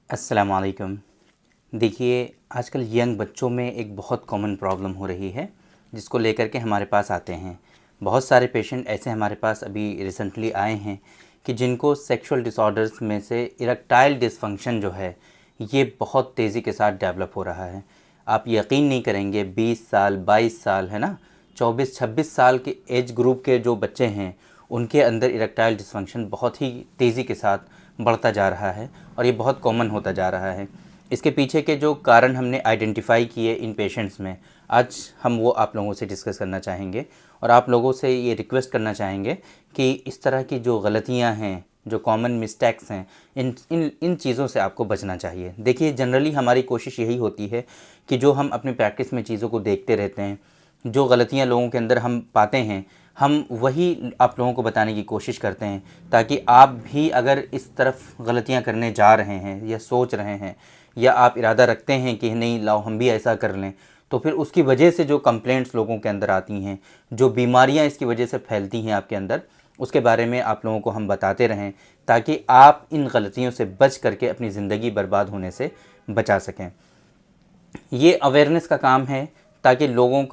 अस्सलाम वालेकुम। देखिए, आजकल यंग बच्चों में एक बहुत कॉमन प्रॉब्लम हो रही है, जिसको लेकर के हमारे पास आते हैं। बहुत सारे पेशेंट ऐसे हमारे पास अभी रिसेंटली आए हैं कि जिनको सेक्सुअल डिसऑर्डर्स में से इरेक्टाइल डिसफंक्शन जो है, ये बहुत तेज़ी के साथ डेवलप हो रहा है। आप यकीन नहीं करेंगे, 20 साल, 22 साल, है ना, 24-26 साल के एज ग्रुप के जो बच्चे हैं, उनके अंदर इरेक्टाइल डिसफंक्शन बहुत ही तेज़ी के साथ बढ़ता जा रहा है और ये बहुत कॉमन होता जा रहा है। इसके पीछे के जो कारण हमने आइडेंटिफाई किए इन पेशेंट्स में, आज हम वो आप लोगों से डिस्कस करना चाहेंगे और आप लोगों से ये रिक्वेस्ट करना चाहेंगे कि इस तरह की जो गलतियां हैं, जो कॉमन मिस्टेक्स हैं, इन इन इन चीज़ों से आपको बचना चाहिए। देखिए, जनरली हमारी कोशिश यही होती है कि जो हम अपनी प्रैक्टिस में चीज़ों को देखते रहते हैं, जो गलतियां लोगों के अंदर हम पाते हैं, हम वही आप लोगों को बताने की कोशिश करते हैं, ताकि आप भी अगर इस तरफ गलतियां करने जा रहे हैं या सोच रहे हैं या आप इरादा रखते हैं कि नहीं लाओ हम भी ऐसा कर लें, तो फिर उसकी वजह से जो कंप्लेंट्स लोगों के अंदर आती हैं, जो बीमारियां इसकी वजह से फैलती हैं आपके अंदर, उसके बारे में आप लोगों को हम बताते रहें, ताकि आप इन गलतियों से बच करके अपनी ज़िंदगी बर्बाद होने से बचा सकें। ये अवेयरनेस का काम है, ताकि लोगों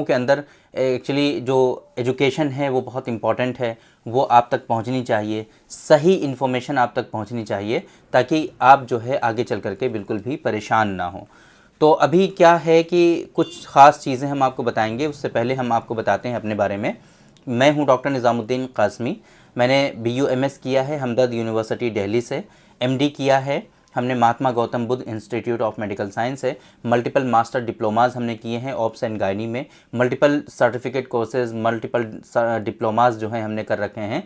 के अंदर एक्चुअली जो एजुकेशन है वो बहुत इम्पॉर्टेंट है, वो आप तक पहुंचनी चाहिए, सही इन्फॉर्मेशन आप तक पहुंचनी चाहिए, ताकि आप जो है आगे चल कर के बिल्कुल भी परेशान ना हो। तो अभी क्या है कि कुछ ख़ास चीज़ें हम आपको बताएंगे, उससे पहले हम आपको बताते हैं अपने बारे में। मैं हूं डॉक्टर निज़ामुद्दीन कासमी। मैंने BUMS किया है हमदर्द यूनिवर्सिटी दिल्ली से, MD किया है हमने Mahatma Gautam Buddha institute of medical science से, मल्टीपल मास्टर डिप्लोमाज हमने किए हैं ऑप्स एंड गायनी में, multiple certificate courses, multiple diplomas जो हैं हमने कर रखे हैं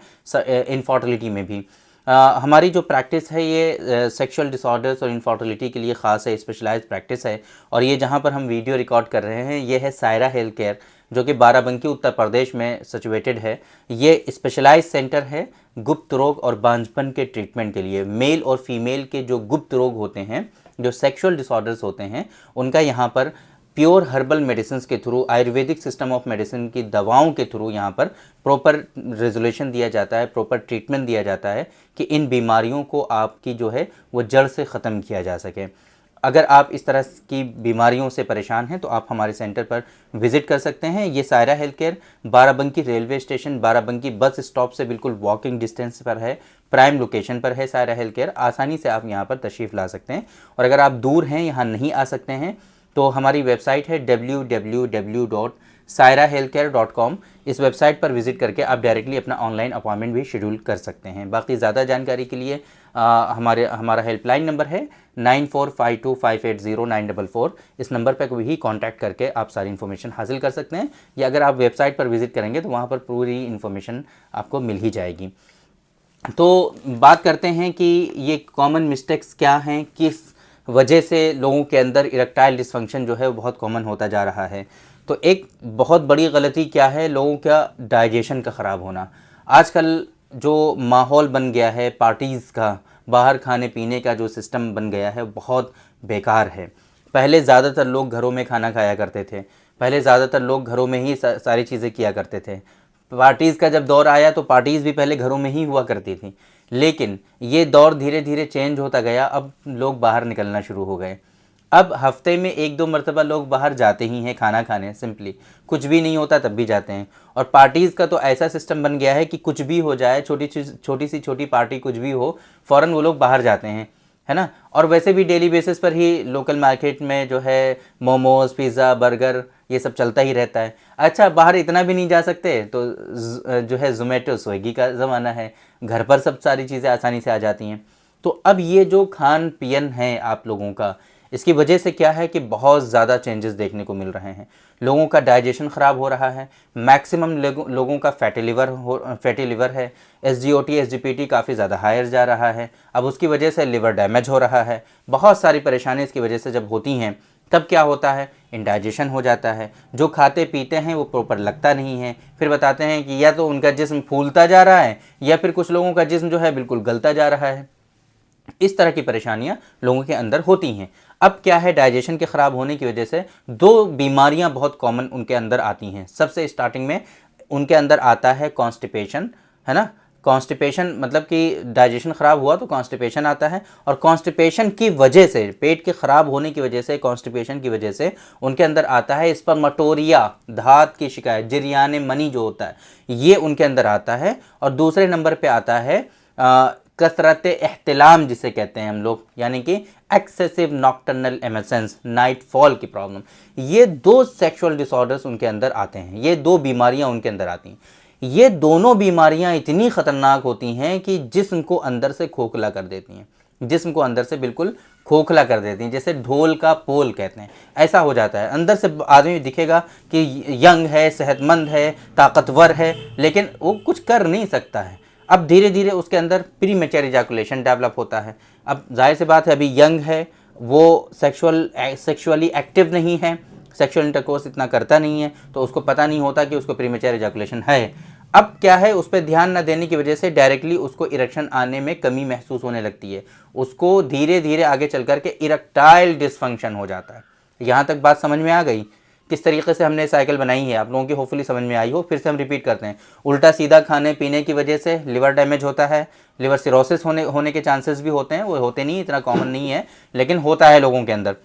इनफर्टिलिटी में भी। हमारी जो प्रैक्टिस है ये सेक्सुअल डिसऑर्डर्स और इनफर्टिलिटी के लिए ख़ास है, स्पेशलाइज्ड प्रैक्टिस है। और ये जहाँ पर हम वीडियो रिकॉर्ड कर रहे हैं, ये है सायरा हेल्थ केयर, जो कि बाराबंकी उत्तर प्रदेश में सिचुएटेड है। ये स्पेशलाइज्ड सेंटर है गुप्त रोग और बांझपन के ट्रीटमेंट के लिए। मेल और फीमेल के जो गुप्त रोग होते हैं, जो सेक्सुअल डिसऑर्डर्स होते हैं, उनका यहाँ पर प्योर हर्बल मेडिसिन के through, Ayurvedic system of medicine की दवाओं के थ्रू यहाँ पर प्रॉपर रेजोल्यूशन दिया जाता है, प्रॉपर ट्रीटमेंट दिया जाता है कि इन बीमारियों को आपकी जो है वो जड़ से ख़त्म किया जा सके। अगर आप इस तरह की बीमारियों से परेशान हैं तो आप हमारे सेंटर पर विज़िट कर सकते हैं। ये Saira health care Barabanki railway station, Barabanki bus stop से बिल्कुल वॉकिंग डिस्टेंस पर है, प्राइम लोकेशन पर है सायरा हेल्थ केयर। आसानी से आप यहाँ पर तशरीफ़ ला सकते हैं। और अगर आप दूर हैं, यहाँ नहीं आ सकते हैं, तो हमारी वेबसाइट है www.sairahealthcare.com। इस वेबसाइट पर विज़िट करके आप डायरेक्टली अपना ऑनलाइन अपॉइंटमेंट भी शेड्यूल कर सकते हैं। बाकी ज़्यादा जानकारी के लिए हमारा हेल्पलाइन नंबर है 9452580944। इस नंबर पर भी कांटेक्ट करके आप सारी इन्फॉर्मेशन हासिल कर सकते हैं, या अगर आप वेबसाइट पर विज़िट करेंगे तो वहाँ पर पूरी इन्फॉर्मेशन आपको मिल ही जाएगी। तो बात करते हैं कि ये कॉमन मिस्टेक्स क्या हैं, किस वजह से लोगों के अंदर इरेक्टाइल डिसफंक्शन जो है वो बहुत कॉमन होता जा रहा है। तो एक बहुत बड़ी गलती क्या है, लोगों का डाइजेशन का ख़राब होना। आजकल जो माहौल बन गया है पार्टीज़ का, बाहर खाने पीने का जो सिस्टम बन गया है, बहुत बेकार है। पहले ज़्यादातर लोग घरों में खाना खाया करते थे, पहले ज़्यादातर लोग घरों में ही सारी चीज़ें किया करते थे। पार्टीज़ का जब दौर आया तो पार्टीज़ भी पहले घरों में ही हुआ करती थी, लेकिन ये दौर धीरे धीरे चेंज होता गया। अब लोग बाहर निकलना शुरू हो गए। अब हफ्ते में 1-2 मरतबा लोग बाहर जाते ही हैं खाना खाने, सिंपली कुछ भी नहीं होता तब भी जाते हैं। और पार्टीज़ का तो ऐसा सिस्टम बन गया है कि कुछ भी हो जाए, छोटी पार्टी कुछ भी हो, फ़ौरन वो लोग बाहर जाते हैं, है ना। और वैसे भी डेली बेसिस पर ही लोकल मार्केट में जो है मोमोज़, पिज़्ज़ा, बर्गर, ये सब चलता ही रहता है। अच्छा, बाहर इतना भी नहीं जा सकते तो जो है ज़ोमैटो, स्विगी का ज़माना है, घर पर सब सारी चीज़ें आसानी से आ जाती हैं। तो अब ये जो खान पियन है आप लोगों का, इसकी वजह से क्या है कि बहुत ज़्यादा चेंजेस देखने को मिल रहे हैं। लोगों का डाइजेशन ख़राब हो रहा है, मैक्सिमम लोगों का फैटी लिवर है, SGOT SGPT काफ़ी ज़्यादा हायर जा रहा है। अब उसकी वजह से लिवर डैमेज हो रहा है। बहुत सारी परेशानी इसकी वजह से जब होती हैं, तब क्या होता है, इंडाइजेशन हो जाता है। जो खाते पीते हैं वो प्रॉपर लगता नहीं है, फिर बताते हैं कि या तो उनका जिस्म फूलता जा रहा है या फिर कुछ लोगों का जिस्म जो है बिल्कुल गलता जा रहा है। इस तरह की परेशानियां लोगों के अंदर होती हैं। अब क्या है, डाइजेशन के ख़राब होने की वजह से 2 बीमारियां बहुत कॉमन उनके अंदर आती हैं। सबसे स्टार्टिंग में उनके अंदर आता है कॉन्स्टिपेशन, है ना, कॉन्स्टिपेशन मतलब कि डाइजेशन ख़राब हुआ तो कॉन्स्टिपेशन आता है, और कॉन्स्टिपेशन की वजह से, पेट के ख़राब होने की वजह से, कॉन्स्टिपेशन की वजह से उनके अंदर आता है स्पर्मेटोरिया, धात की शिकायत, जरियाने मनी जो होता है ये उनके अंदर आता है। और दूसरे नंबर पे आता है कसरत एहतिलाम जिसे कहते हैं हम लोग, यानी कि excessive nocturnal emissions, night fall की प्रॉब्लम। ये दो सेक्सुअल डिसऑर्डर्स उनके अंदर आते हैं, ये दो बीमारियां उनके अंदर आती हैं। ये दोनों बीमारियां इतनी ख़तरनाक होती हैं कि जिस्म को अंदर से खोखला कर देती हैं, जिस्म को अंदर से बिल्कुल खोखला कर देती हैं, जैसे ढोल का पोल कहते हैं, ऐसा हो जाता है। अंदर से आदमी दिखेगा कि यंग है, सेहतमंद है, ताकतवर है, लेकिन वो कुछ कर नहीं सकता है। अब धीरे धीरे उसके अंदर प्री मैच्योर इजैकुलेशन डेवलप होता है। अब जाहिर सी बात है अभी यंग है, वो सेक्सुअली एक्टिव नहीं है, सेक्सुअल इंटरकोर्स इतना करता नहीं है, तो उसको पता नहीं होता कि उसको प्री मैच्योर इजैकुलेशन है। अब क्या है, उस पर ध्यान न देने की वजह से डायरेक्टली उसको इरेक्शन आने में कमी महसूस होने लगती है, उसको धीरे धीरे आगे चल कर के इरेक्टाइल डिसफंक्शन हो जाता है। यहाँ तक बात समझ में आ गई किस तरीके से हमने साइकिल बनाई है, आप लोगों की होपफुली समझ में आई हो। फिर से हम रिपीट करते हैं, उल्टा सीधा खाने पीने की वजह से लिवर डैमेज होता है, लिवर सिरोसिस होने के चांसेस भी होते हैं, वो होते नहीं, इतना कॉमन नहीं है, लेकिन होता है लोगों के अंदर।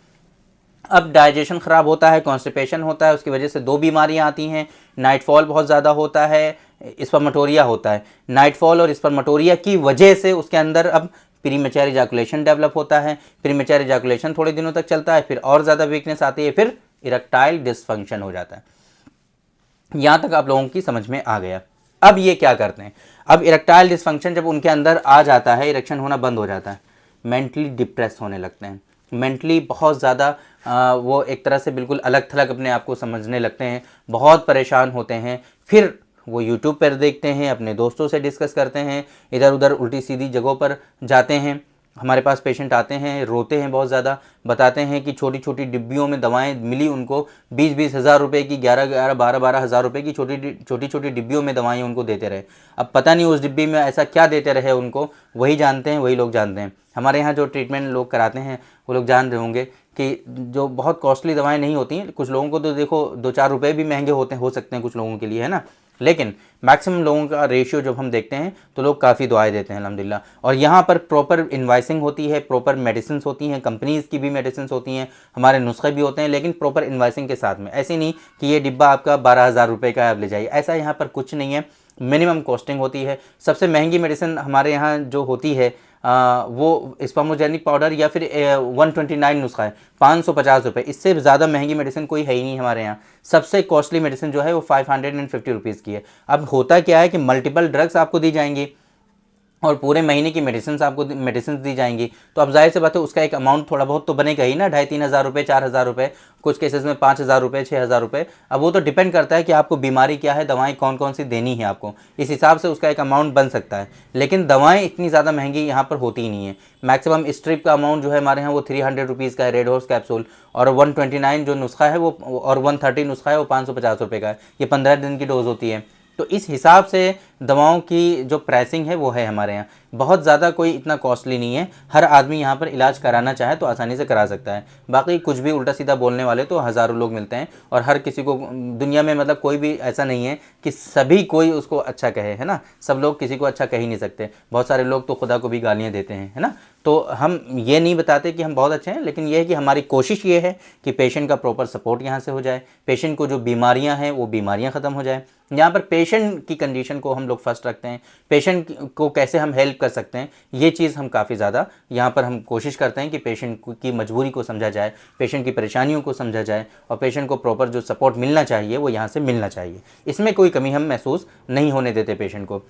अब डाइजेशन ख़राब होता है, कॉन्स्टिपेशन होता है, उसकी वजह से दो बीमारियां आती हैं, नाइटफॉल बहुत ज़्यादा होता है, स्पर्मेटोरिया होता है। नाइटफॉल और स्पर्मेटोरिया की वजह से उसके अंदर अब प्रीमेच्योर इजैकुलेशन डेवलप होता है, प्रीमेच्योर इजैकुलेशन थोड़े दिनों तक चलता है, फिर और ज़्यादा वीकनेस आती है, फिर इरेक्टाइल डिसफंक्शन हो जाता है। यहाँ तक आप लोगों की समझ में आ गया। अब ये क्या करते हैं, अब इरेक्टाइल डिसफंक्शन जब उनके अंदर आ जाता है, इरेक्शन होना बंद हो जाता है, मेंटली डिप्रेस होने लगते हैं, मेंटली बहुत ज़्यादा वो एक तरह से बिल्कुल अलग थलग अपने आप को समझने लगते हैं, बहुत परेशान होते हैं। फिर वो यूट्यूब पर देखते हैं, अपने दोस्तों से डिस्कस करते हैं, इधर उधर उल्टी सीधी जगहों पर जाते हैं। हमारे पास पेशेंट आते हैं, रोते हैं बहुत ज़्यादा, बताते हैं कि छोटी छोटी डिब्बियों में दवाएं मिली उनको, 20-20 हज़ार रुपये की, 11-11, 12-12 हज़ार रुपये की छोटी छोटी डिब्बियों में दवाएं उनको देते रहे। अब पता नहीं उस डिब्बी में ऐसा क्या देते रहे उनको, वही जानते हैं, वही लोग जानते हैं। हमारे यहाँ जो ट्रीटमेंट लोग कराते हैं वो लोग जान रहे होंगे कि जो बहुत कॉस्टली दवाएं नहीं होती, कुछ लोगों को तो देखो 2-4 रुपये भी महंगे हो सकते हैं कुछ लोगों के लिए, है ना, लेकिन मैक्सिमम लोगों का रेशियो जब हम देखते हैं तो लोग काफ़ी दुआएं देते हैं अल्हम्दुलिल्लाह। और यहाँ पर प्रॉपर इनवाइसिंग होती है, प्रॉपर मेडिसिन होती हैं, कंपनीज़ की भी मेडिसिन होती हैं, हमारे नुस्खे भी होते हैं, लेकिन प्रॉपर इनवाइसिंग के साथ में। ऐसे नहीं कि ये डिब्बा आपका 12,000 रुपये का आप ले जाइए, ऐसा यहाँ पर कुछ नहीं है, मिनिमम कॉस्टिंग होती है। सबसे महंगी मेडिसिन हमारे यहाँ जो होती है वो स्पर्मोजेनिक पाउडर या फिर 129 नुस्खा है, 550 रुपये, इससे ज़्यादा महंगी मेडिसिन कोई है ही नहीं हमारे यहाँ। सबसे कॉस्टली मेडिसिन जो है वो 550 रुपीज़ की है। अब होता क्या है कि मल्टीपल ड्रग्स आपको दी जाएंगी और पूरे महीने की मेडिसिन दी जाएंगी, तो अब जाहिर सी बात है उसका एक अमाउंट थोड़ा बहुत तो बनेगा ही ना, 2,500-3 हज़ार रुपये, 4 हज़ार रुपये, कुछ केसेस में 5,000 रुपये, 6,000 रुपये। अब वो तो डिपेंड करता है कि आपको बीमारी क्या है, दवाएं कौन कौन सी देनी है आपको, इस हिसाब से उसका एक अमाउंट बन सकता है। लेकिन दवाएँ इतनी ज़्यादा महंगी यहाँ पर होती ही नहीं है। मैक्सिमम स्ट्रिप का अमाउंट जो है हमारे यहाँ वो 300 रुपीज़ का है, रेड हॉर्स कैप्सूल, और 129 जो नुस्खा है वो, और 130 नुस्खा है वो 550 रुपये का है। ये 15 दिन की डोज होती है। तो इस हिसाब से दवाओं की जो प्राइसिंग है वो है हमारे यहाँ, बहुत ज़्यादा कोई इतना कॉस्टली नहीं है। हर आदमी यहाँ पर इलाज कराना चाहे तो आसानी से करा सकता है। बाकी कुछ भी उल्टा सीधा बोलने वाले तो हज़ारों लोग मिलते हैं, और हर किसी को दुनिया में, मतलब कोई भी ऐसा नहीं है कि सभी कोई उसको अच्छा कहे, है ना, सब लोग किसी को अच्छा कह ही नहीं सकते। बहुत सारे लोग तो खुदा को भी गालियाँ देते हैं, है ना। तो हम ये नहीं बताते कि हम बहुत अच्छे हैं, लेकिन ये है कि हमारी कोशिश ये है कि पेशेंट का प्रॉपर सपोर्ट यहाँ से हो जाए, पेशेंट को जो बीमारियाँ हैं वो बीमारियाँ ख़त्म हो जाए। यहाँ पर पेशेंट की कंडीशन को हम लोग फर्स्ट रखते हैं, पेशेंट को कैसे हम हेल्प कर सकते हैं, ये चीज़ हम काफ़ी ज़्यादा यहाँ पर हम कोशिश करते हैं कि पेशेंट की मजबूरी को समझा जाए, पेशेंट की परेशानियों को समझा जाए, और पेशेंट को प्रॉपर जो सपोर्ट मिलना चाहिए वो यहाँ से मिलना चाहिए। इसमें कोई कमी हम महसूस नहीं होने देते पेशेंट को।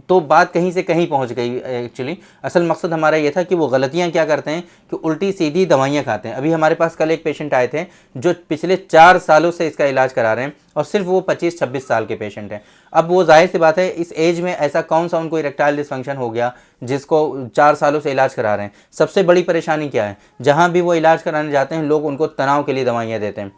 तो बात कहीं से कहीं पहुंच गई। एक्चुअली असल मकसद हमारा ये था कि वो गलतियां क्या करते हैं कि उल्टी सीधी दवाइयां खाते हैं। अभी हमारे पास कल एक पेशेंट आए थे जो पिछले 4 सालों से इसका इलाज करा रहे हैं, और सिर्फ वो 25-26 साल के पेशेंट हैं। अब वो जाहिर सी बात है इस एज में ऐसा कौन सा उनको इरेक्टाइल डिसफंक्शन हो गया जिसको 4 सालों से इलाज करा रहे हैं। सबसे बड़ी परेशानी क्या है, जहाँ भी वो इलाज कराने जाते हैं लोग उनको तनाव के लिए दवाइयाँ देते हैं।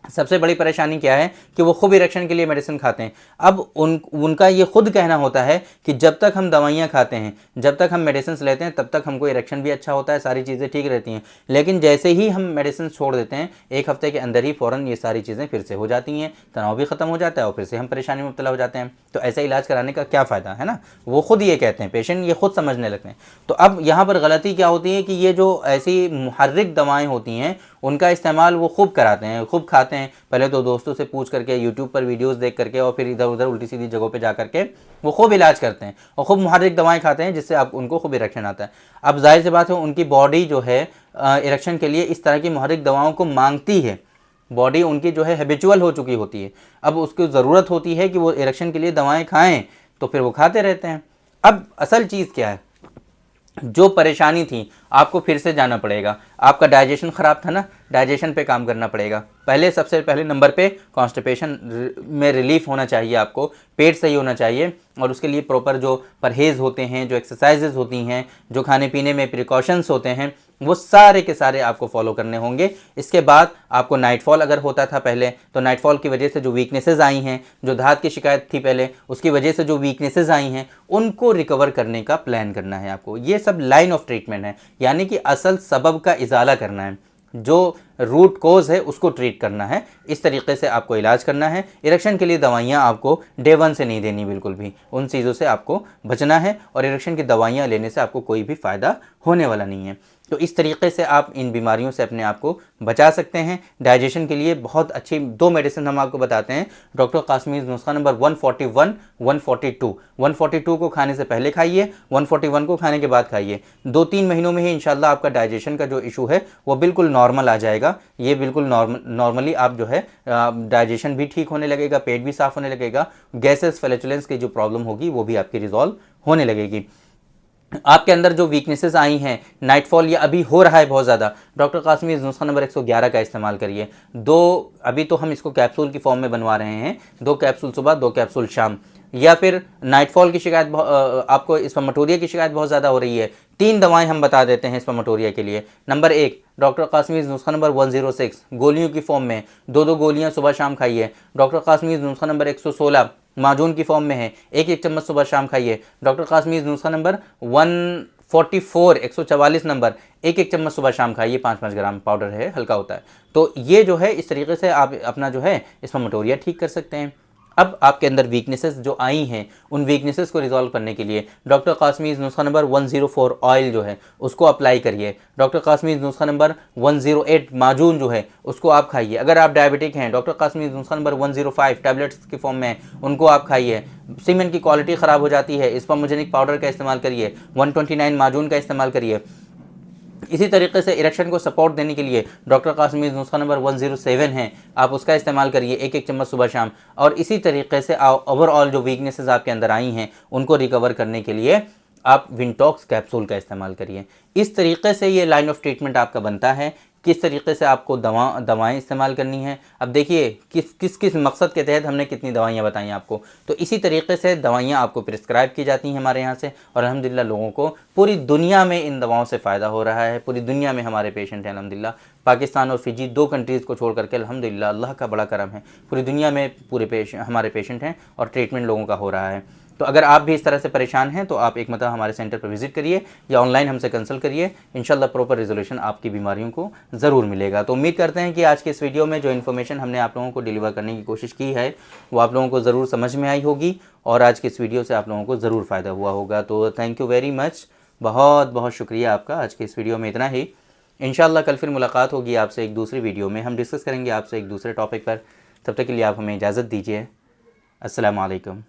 सबसे बड़ी परेशानी क्या है कि वो खूब इरेक्शन के लिए मेडिसिन खाते हैं। अब उनका ये खुद कहना होता है कि जब तक हम दवाइयाँ खाते हैं, जब तक हम मेडिसिन लेते हैं, तब तक हमको इरेक्शन भी अच्छा होता है, सारी चीज़ें ठीक रहती हैं। लेकिन जैसे ही हम मेडिसिन छोड़ देते हैं, 1 हफ्ते के अंदर ही फ़ौरन ये सारी चीज़ें फिर से हो जाती हैं, तनाव भी ख़त्म हो जाता है और फिर से हम परेशानी में मुब्तला हो जाते हैं। तो ऐसा इलाज कराने का क्या फ़ायदा है ना? वो खुद ये कहते हैं, पेशेंट ये खुद समझने लगते हैं। तो अब यहाँ पर गलती क्या होती है कि ये जो ऐसी मुहर्रिक दवाएँ होती हैं, उनका इस्तेमाल वो खूब कराते हैं, खूब खाते हैं। पहले तो दोस्तों से पूछ करके, यूट्यूब पर वीडियोस देख करके, और फिर इधर उधर उल्टी सीधी जगहों पे जा करके वो खूब इलाज करते हैं और खूब मुहर्रिक दवाएं खाते हैं, जिससे आप उनको खूब इरेक्शन आता है। अब जाहिर सी बात है, उनकी बॉडी जो है इरेक्शन के लिए इस तरह की मुहर्रिक दवाओं को मांगती है। बॉडी उनकी जो है हैबिचुअल हो चुकी होती है। अब उसको ज़रूरत होती है कि वो इरेक्शन के लिए दवाएँ खाएँ, तो फिर वो खाते रहते हैं। अब असल चीज़ क्या है, जो परेशानी थी आपको फिर से जाना पड़ेगा। आपका डाइजेशन ख़राब था ना, डाइजेशन पे काम करना पड़ेगा। सबसे पहले नंबर पे कॉन्स्टिपेशन में रिलीफ होना चाहिए, आपको पेट सही होना चाहिए, और उसके लिए प्रॉपर जो परहेज़ होते हैं, जो एक्सरसाइजेज होती हैं, जो खाने पीने में प्रिकॉशंस होते हैं, वो सारे के सारे आपको फॉलो करने होंगे। इसके बाद आपको नाइटफॉल अगर होता था पहले, तो नाइटफॉल की वजह से जो वीकनेसेस आई हैं, जो दाँत की शिकायत थी पहले, उसकी वजह से जो वीकनेसेस आई हैं, उनको रिकवर करने का प्लान करना है आपको। ये सब लाइन ऑफ ट्रीटमेंट है, यानी कि असल सबब का इजाला करना है, जो रूट कोज है उसको ट्रीट करना है। इस तरीके से आपको इलाज करना है। इरेक्शन के लिए दवाइयाँ आपको डे 1 से नहीं देनी, बिल्कुल भी उन चीज़ों से आपको बचना है, और इरेक्शन की दवाइयाँ लेने से आपको कोई भी फ़ायदा होने वाला नहीं है। तो इस तरीके से आप इन बीमारियों से अपने आप को बचा सकते हैं। डाइजेशन के लिए बहुत अच्छी 2 मेडिसिन हम आपको बताते हैं। डॉक्टर कासमीज़ नुस्खा नंबर 141, 142। 142 को खाने से पहले खाइए, 141 को खाने के बाद खाइए। 2-3 महीनों में ही इंशाल्लाह आपका डाइजेशन का जो इशू है वो बिल्कुल नॉर्मल आ जाएगा। ये बिल्कुल नॉर्मली आप जो है डाइजेशन भी ठीक होने लगेगा, पेट भी साफ़ होने लगेगा, गैसेस फ्लैचुलेंस की जो प्रॉब्लम होगी वो भी आपकी रिजॉल्व होने लगेगी। आपके अंदर जो वीकनेसेस आई हैं, नाइटफॉल या अभी हो रहा है बहुत ज़्यादा, डॉक्टर कासमी नुस्खा नंबर 111 का इस्तेमाल करिए। अभी तो हम इसको कैप्सूल की फॉर्म में बनवा रहे हैं, 2 कैप्सूल सुबह, 2 कैप्सूल शाम। या फिर नाइटफॉल की शिकायत, आपको स्पर्मेटोरिया की शिकायत बहुत ज़्यादा हो रही है, 3 दवाएं हम बता देते हैं स्पर्मेटोरिया के लिए। नंबर 1, डॉक्टर कासमीज़ नुस्खा नंबर 106 गोलियों की फॉर्म में, 2-2 गोलियां सुबह शाम खाइए। डॉक्टर कासमीज़ नुस्खा नंबर 116 माजून की फॉर्म में है, 1-1 चम्मच सुबह शाम खाइए। डॉक्टर कासमीज़ नुस्खा नंबर 144 144 नंबर, 1-1 चम्मच सुबह शाम खाइए, 5-5 ग्राम पाउडर है, हल्का होता है। तो ये जो है इस तरीके से आप अपना जो है स्पर्मेटोरिया ठीक कर सकते हैं। अब आपके अंदर वीकनेसेस जो आई हैं, उन वीकनेसेस को रिजॉल्व करने के लिए डॉक्टर कासमीज़ नुस्खा नंबर 104 ऑयल जो है उसको अप्लाई करिए। डॉक्टर कासमीज़ नुस्खा नंबर 108 माजून जो है उसको आप खाइए। अगर आप डायबिटिक हैं, डॉक्टर कासमीज़ नुस्खा नंबर 105 टैबलेट्स की फॉर्म में उनको आप खाइए। सीमेंट की क्वालिटी ख़राब हो जाती है, स्पर्मोजेनिक पाउडर का इस्तेमाल करिए, 129 माजून का इस्तेमाल करिए। इसी तरीके से इरेक्शन को सपोर्ट देने के लिए डॉक्टर कासमीज़ नुस्खा नंबर 107 है, आप उसका इस्तेमाल करिए, 1-1 चम्मच सुबह शाम। और इसी तरीके से ओवरऑल जो वीकनेसेस आपके अंदर आई हैं उनको रिकवर करने के लिए आप विंटॉक्स कैप्सूल का इस्तेमाल करिए। इस तरीके से ये लाइन ऑफ ट्रीटमेंट आपका बनता है, किस तरीके से आपको दवाएं इस्तेमाल करनी है। अब देखिए किस मकसद के तहत हमने कितनी दवाइयाँ बताई आपको, तो इसी तरीके से दवाइयाँ आपको प्रिस्क्राइब की जाती हैं हमारे यहाँ से, और अल्हम्दुलिल्लाह लोगों को पूरी दुनिया में इन दवाओं से फ़ायदा हो रहा है। पूरी दुनिया में हमारे पेशेंट हैं अल्हम्दुलिल्लाह। पाकिस्तान और फिजी 2 कंट्रीज़ को छोड़ करके अल्हम्दुलिल्लाह अल्लाह का बड़ा करम है, पूरी दुनिया में हमारे पेशेंट हैं और ट्रीटमेंट लोगों का हो रहा है। तो अगर आप भी इस तरह से परेशान हैं तो आप एक मतलब हमारे सेंटर पर विज़िट करिए या ऑनलाइन हमसे कंसल्ट करिए। इंशाल्लाह प्रॉपर रिजोल्यूशन आपकी बीमारियों को ज़रूर मिलेगा। तो उम्मीद करते हैं कि आज के इस वीडियो में जो इन्फॉर्मेशन हमने आप लोगों को डिलीवर करने की कोशिश की है वो आप लोगों को ज़रूर समझ में आई होगी, और आज की इस वीडियो से आप लोगों को ज़रूर फ़ायदा हुआ होगा। तो थैंक यू वेरी मच, बहुत बहुत शुक्रिया आपका। आज के इस वीडियो में इतना ही। इंशाल्लाह कल फिर मुलाकात होगी आपसे एक दूसरी वीडियो में, हम डिस्कस करेंगे आपसे एक दूसरे टॉपिक पर। तब तक के लिए आप हमें इजाज़त दीजिए। अस्सलामु अलैकुम।